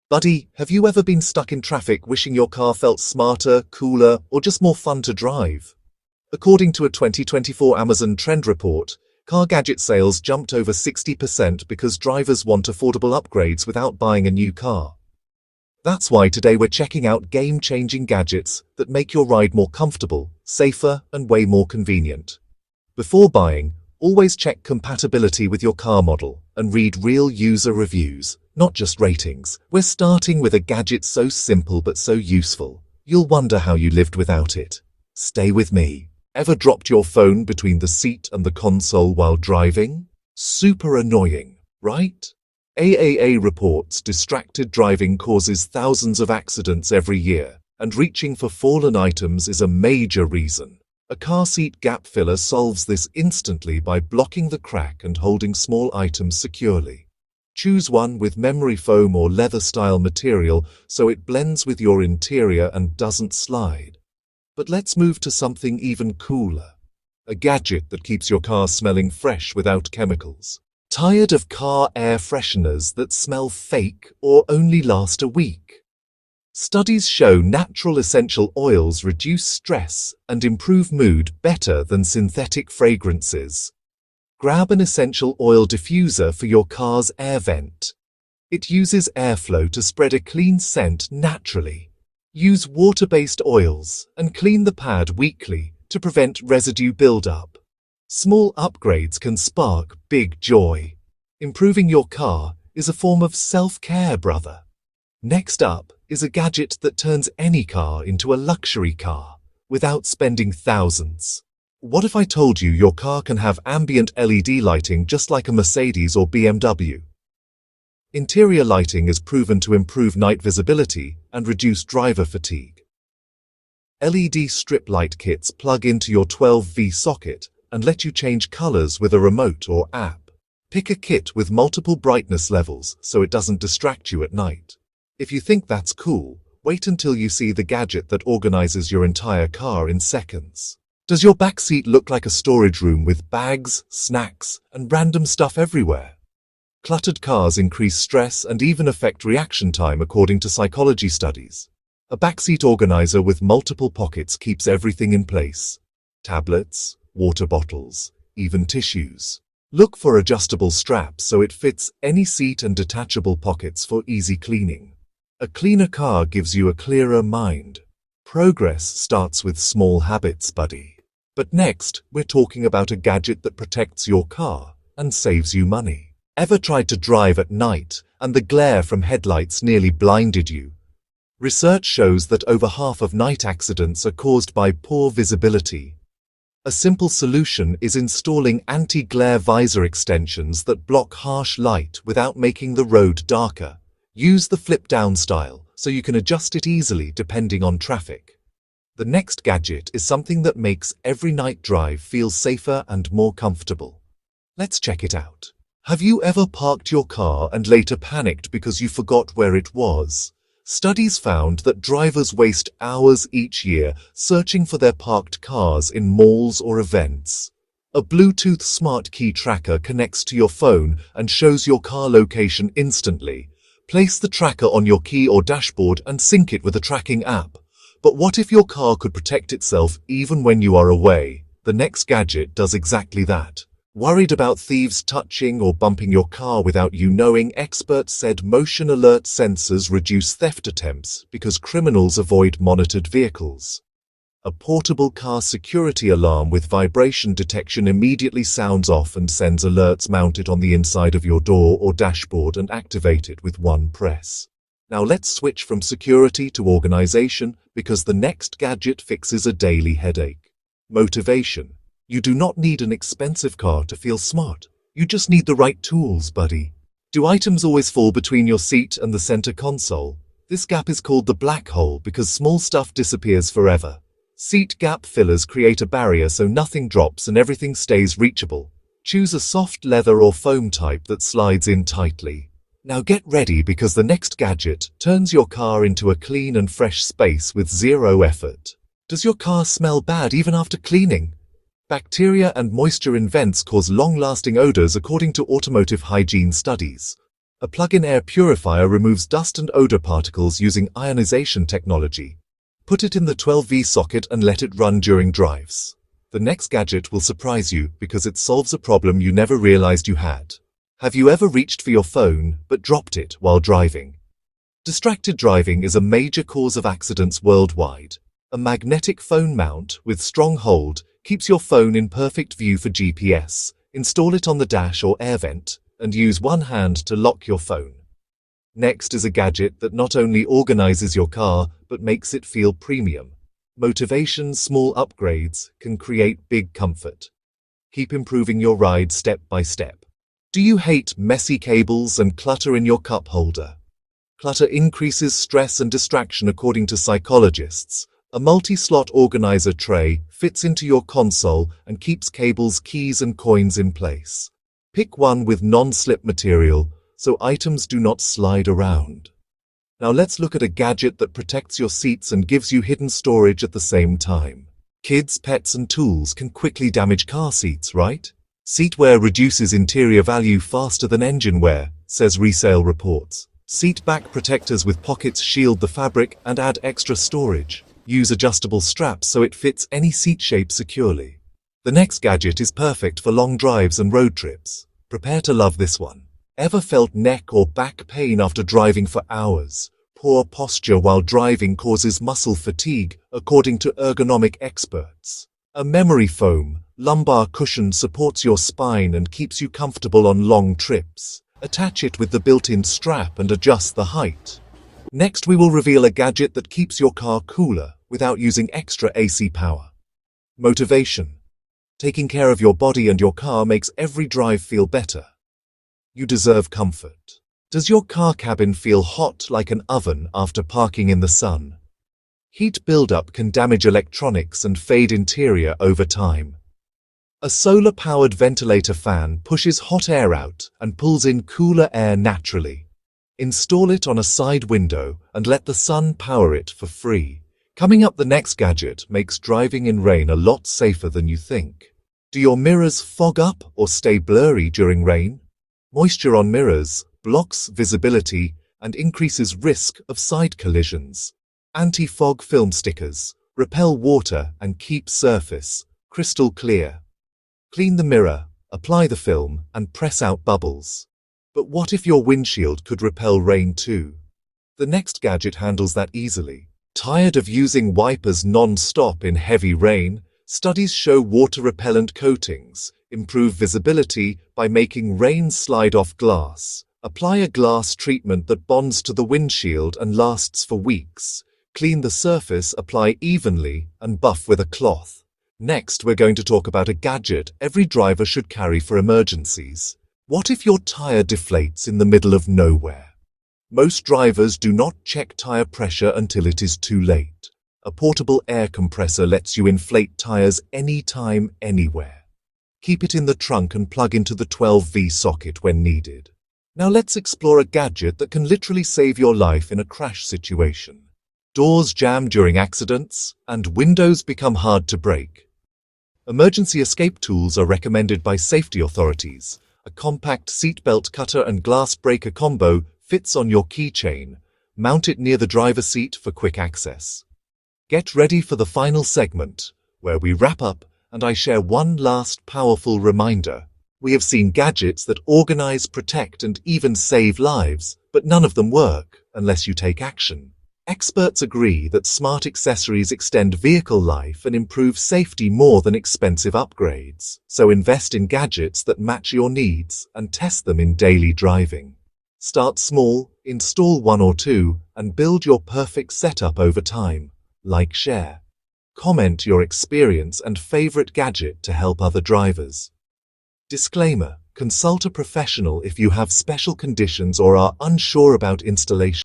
Buddy, have you ever been stuck in traffic wishing your car felt smarter, cooler, or just more fun to drive? According to a 2024 Amazon Trend report, car gadget sales jumped over 60% because drivers want affordable upgrades without buying a new car. That's why today we're checking out game-changing gadgets that make your ride more comfortable, safer, and way more convenient. Before buying, always check compatibility with your car model and read real user reviews, not just ratings. We're starting with a gadget so simple but so useful, you'll wonder how you lived without it. Stay with me. Ever dropped your phone between the seat and the console while driving? Super annoying, right? AAA reports distracted driving causes thousands of accidents every year, and reaching for fallen items is a major reason. A car seat gap filler solves this instantly by blocking the crack and holding small items securely. Choose one with memory foam or leather-style material so it blends with your interior and doesn't slide. But let's move to something even cooler. A gadget that keeps your car smelling fresh without chemicals. Tired of car air fresheners that smell fake or only last a week? Studies show natural essential oils reduce stress and improve mood better than synthetic fragrances. Grab an essential oil diffuser for your car's air vent. It uses airflow to spread a clean scent naturally. Use water-based oils and clean the pad weekly to prevent residue buildup. Small upgrades can spark big joy. Improving your car is a form of self-care, brother. Next up is a gadget that turns any car into a luxury car without spending thousands. What if I told you your car can have ambient LED lighting just like a Mercedes or BMW? Interior lighting is proven to improve night visibility and reduce driver fatigue. LED strip light kits plug into your 12V socket and let you change colors with a remote or app. Pick a kit with multiple brightness levels so it doesn't distract you at night. If you think that's cool, wait until you see the gadget that organizes your entire car in seconds. Does your backseat look like a storage room with bags, snacks, and random stuff everywhere? Cluttered cars increase stress and even affect reaction time according to psychology studies. A backseat organizer with multiple pockets keeps everything in place. Tablets, water bottles, even tissues. Look for adjustable straps so it fits any seat and detachable pockets for easy cleaning. A cleaner car gives you a clearer mind. Progress starts with small habits, buddy. But next, we're talking about a gadget that protects your car and saves you money. Ever tried to drive at night and the glare from headlights nearly blinded you? Research shows that over half of night accidents are caused by poor visibility. A simple solution is installing anti-glare visor extensions that block harsh light without making the road darker. Use the flip-down style so you can adjust it easily depending on traffic. The next gadget is something that makes every night drive feel safer and more comfortable. Let's check it out. Have you ever parked your car and later panicked because you forgot where it was? Studies found that drivers waste hours each year searching for their parked cars in malls or events. A Bluetooth smart key tracker connects to your phone and shows your car location instantly. Place the tracker on your key or dashboard and sync it with a tracking app. But what if your car could protect itself even when you are away? The next gadget does exactly that. Worried about thieves touching or bumping your car without you knowing? Experts said motion alert sensors reduce theft attempts because criminals avoid monitored vehicles. A portable car security alarm with vibration detection immediately sounds off and sends alerts mounted on the inside of your door or dashboard and activate it with one press. Now let's switch from security to organization because the next gadget fixes a daily headache. Motivation. You do not need an expensive car to feel smart. You just need the right tools, buddy. Do items always fall between your seat and the center console? This gap is called the black hole because small stuff disappears forever. Seat gap fillers create a barrier so nothing drops and everything stays reachable. Choose a soft leather or foam type that slides in tightly. Now get ready because the next gadget turns your car into a clean and fresh space with zero effort. Does your car smell bad even after cleaning? Bacteria and moisture in vents cause long-lasting odors according to automotive hygiene studies. A plug-in air purifier removes dust and odor particles using ionization technology. Put it in the 12V socket and let it run during drives. The next gadget will surprise you because it solves a problem you never realized you had. Have you ever reached for your phone but dropped it while driving? Distracted driving is a major cause of accidents worldwide. A magnetic phone mount with strong hold keeps your phone in perfect view for GPS. Install it on the dash or air vent and use one hand to lock your phone. Next is a gadget that not only organizes your car but makes it feel premium. Motivation, small upgrades can create big comfort. Keep improving your ride step by step. Do you hate messy cables and clutter in your cup holder? Clutter increases stress and distraction according to psychologists. A multi-slot organizer tray fits into your console and keeps cables, keys, and coins in place. Pick one with non-slip material so items do not slide around. Now let's look at a gadget that protects your seats and gives you hidden storage at the same time. Kids, pets, and tools can quickly damage car seats, right? Seat wear reduces interior value faster than engine wear, says resale reports. Seat back protectors with pockets shield the fabric and add extra storage. Use adjustable straps so it fits any seat shape securely. The next gadget is perfect for long drives and road trips. Prepare to love this one. Ever felt neck or back pain after driving for hours? Poor posture while driving causes muscle fatigue, according to ergonomic experts. A memory foam lumbar cushion supports your spine and keeps you comfortable on long trips. Attach it with the built-in strap and adjust the height. Next, we will reveal a gadget that keeps your car cooler without using extra AC power. Motivation. Taking care of your body and your car makes every drive feel better. You deserve comfort. Does your car cabin feel hot like an oven after parking in the sun? Heat buildup can damage electronics and fade interior over time. A solar-powered ventilator fan pushes hot air out and pulls in cooler air naturally. Install it on a side window and let the sun power it for free. Coming up, the next gadget makes driving in rain a lot safer than you think. Do your mirrors fog up or stay blurry during rain? Moisture on mirrors blocks visibility and increases risk of side collisions. Anti-fog film stickers repel water and keep surface crystal clear. Clean the mirror, apply the film, and press out bubbles. But what if your windshield could repel rain too? The next gadget handles that easily. Tired of using wipers non-stop in heavy rain? Studies show water-repellent coatings improve visibility by making rain slide off glass. Apply a glass treatment that bonds to the windshield and lasts for weeks. Clean the surface, apply evenly, and buff with a cloth. Next, we're going to talk about a gadget every driver should carry for emergencies. What if your tire deflates in the middle of nowhere? Most drivers do not check tire pressure until it is too late. A portable air compressor lets you inflate tires anytime, anywhere. Keep it in the trunk and plug into the 12V socket when needed. Now let's explore a gadget that can literally save your life in a crash situation. Doors jam during accidents, and windows become hard to break. Emergency escape tools are recommended by safety authorities. A compact seatbelt cutter and glass breaker combo fits on your keychain. Mount it near the driver's seat for quick access. Get ready for the final segment, where we wrap up and I share one last powerful reminder. We have seen gadgets that organize, protect, and even save lives, but none of them work unless you take action. Experts agree that smart accessories extend vehicle life and improve safety more than expensive upgrades. So invest in gadgets that match your needs and test them in daily driving. Start small, install one or two, and build your perfect setup over time. Like, share, comment your experience and favorite gadget to help other drivers. Disclaimer: consult a professional if you have special conditions or are unsure about installation.